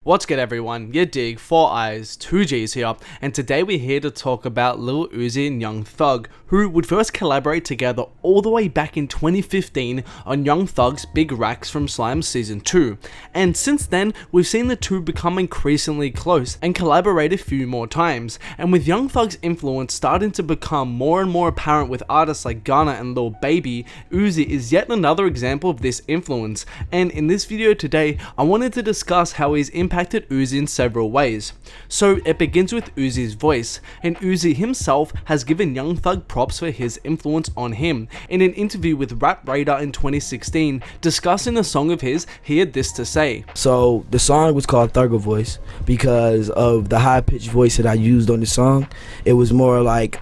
What's good everyone, yadiiiigg, 4 eyes, 2 G's here, and today we're here to talk about Lil Uzi and Young Thug, who would first collaborate together all the way back in 2015 on Young Thug's Big Racks from Slime Season 2, and since then we've seen the two become increasingly close and collaborate a few more times, and with Young Thug's influence starting to become more and more apparent with artists like Ghana and Lil Baby, Uzi is yet another example of this influence, and in this video today I wanted to discuss how he's impacted Uzi in several ways. So it begins with Uzi's voice, and Uzi himself has given Young Thug props for his influence on him. In an interview with Rap Radar in 2016, discussing a song of his, he had this to say. So the song was called Thugger Voice because of the high-pitched voice that I used on the song. It was more like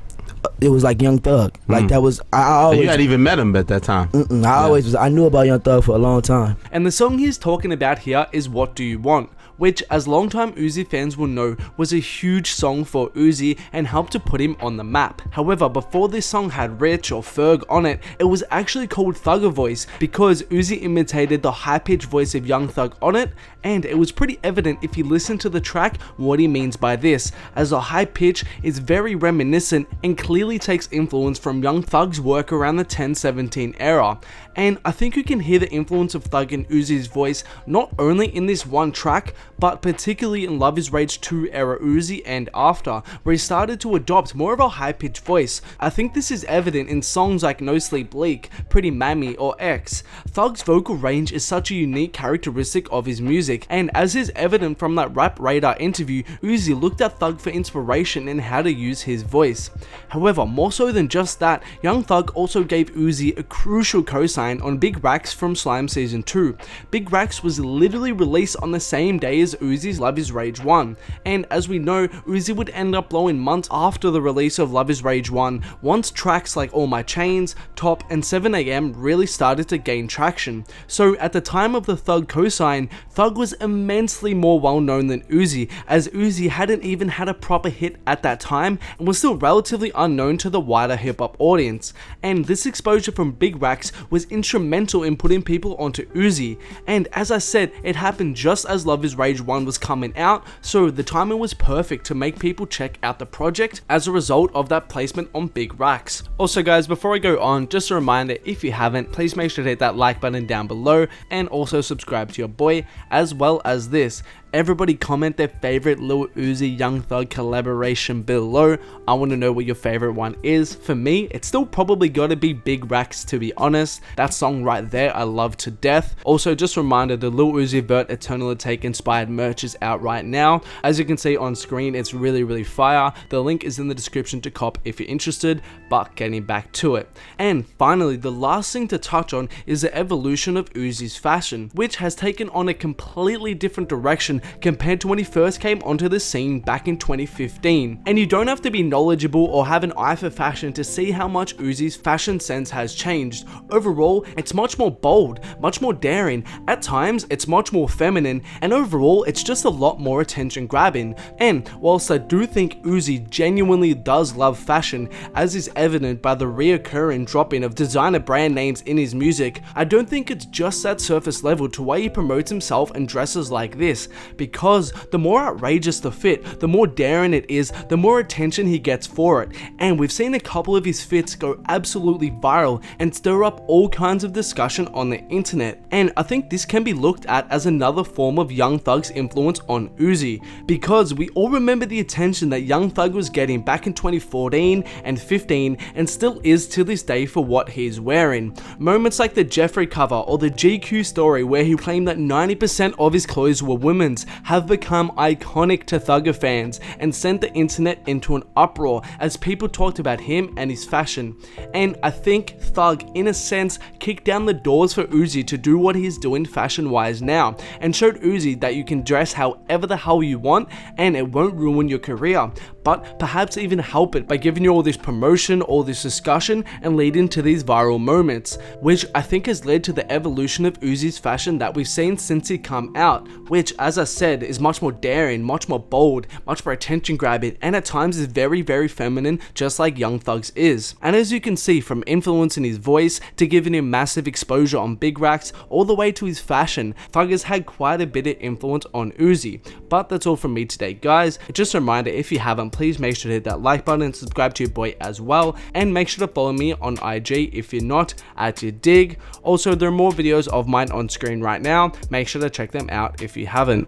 Young Thug. Like that was I always. And you hadn't even met him at that time. I knew about Young Thug for a long time. And the song he's talking about here is What Do You Want, which as longtime Uzi fans will know was a huge song for Uzi and helped to put him on the map. However, before this song had Rich or Ferg on it, it was actually called Thugger Voice because Uzi imitated the high-pitched voice of Young Thug on it, and it was pretty evident if you listen to the track what he means by this, as the high pitch is very reminiscent and clearly takes influence from Young Thug's work around the 1017 era. And I think you can hear the influence of Thug in Uzi's voice not only in this one track, but particularly in Love Is Rage 2 era Uzi and after, where he started to adopt more of a high-pitched voice. I think this is evident in songs like No Sleep Leak, Pretty Mammy or X. Thug's vocal range is such a unique characteristic of his music, and as is evident from that Rap Radar interview, Uzi looked at Thug for inspiration in how to use his voice. However, more so than just that, Young Thug also gave Uzi a crucial cosign on Big Racks from Slime Season 2. Big Racks was literally released on the same day as Uzi's Love Is Rage 1, and as we know, Uzi would end up blowing months after the release of Love Is Rage 1 once tracks like All My Chains, Top and 7am really started to gain traction. So at the time of the Thug cosign, Thug was immensely more well known than Uzi, as Uzi hadn't even had a proper hit at that time and was still relatively unknown to the wider hip hop audience, and this exposure from Big Racks was instrumental in putting people onto Uzi, and as I said, it happened just as Love Is Rage 1 was coming out, so the timing was perfect to make people check out the project as a result of that placement on Big Racks. Also guys, before I go on, just a reminder, if you haven't, please make sure to hit that like button down below and also subscribe to your boy, as well as this. Everybody comment their favorite Lil Uzi Young Thug collaboration below. I want to know what your favorite one is. For me, it's still probably gotta be Big Racks, to be honest. That song right there I love to death. Also, just a reminder, the Lil Uzi Vert Eternal Take inspired merch is out right now. As you can see on screen, it's really fire. The link is in the description to cop if you're interested, but getting back to it. And finally, the last thing to touch on is the evolution of Uzi's fashion, which has taken on a completely different direction compared to when he first came onto the scene back in 2015. And you don't have to be knowledgeable or have an eye for fashion to see how much Uzi's fashion sense has changed. Overall, it's much more bold, much more daring, at times it's much more feminine, and overall it's just a lot more attention grabbing. And whilst I do think Uzi genuinely does love fashion, as is evident by the reoccurring dropping of designer brand names in his music, I don't think it's just that surface level to why he promotes himself and dresses like this, because the more outrageous the fit, the more daring it is, the more attention he gets for it. And we've seen a couple of his fits go absolutely viral and stir up all kinds of discussion on the internet. And I think this can be looked at as another form of Young Thug's influence on Uzi, because we all remember the attention that Young Thug was getting back in 2014 and 15 and still is to this day for what he's wearing. Moments like the Jeffrey cover or the GQ story where he claimed that 90% of his clothes were women's have become iconic to Thugger fans and sent the internet into an uproar as people talked about him and his fashion. And I think Thug, in a sense, kicked down the doors for Uzi to do what he's doing fashion wise now, and showed Uzi that you can dress however the hell you want and it won't ruin your career, but perhaps even help it by giving you all this promotion, all this discussion, and leading to these viral moments, which I think has led to the evolution of Uzi's fashion that we've seen since he come out, which, as I said, is much more daring, much more bold, much more attention grabbing, and at times is very, very feminine, just like Young Thug's is. And as you can see, from influencing his voice to giving him massive exposure on big racks, all the way to his fashion, Thug has had quite a bit of influence on Uzi. But that's all from me today, guys. Just a reminder, if you haven't, please make sure to hit that like button and subscribe to your boy as well, and make sure to follow me on IG if you're not, at yadiiiigg. Also, there are more videos of mine on screen right now, make sure to check them out if you haven't.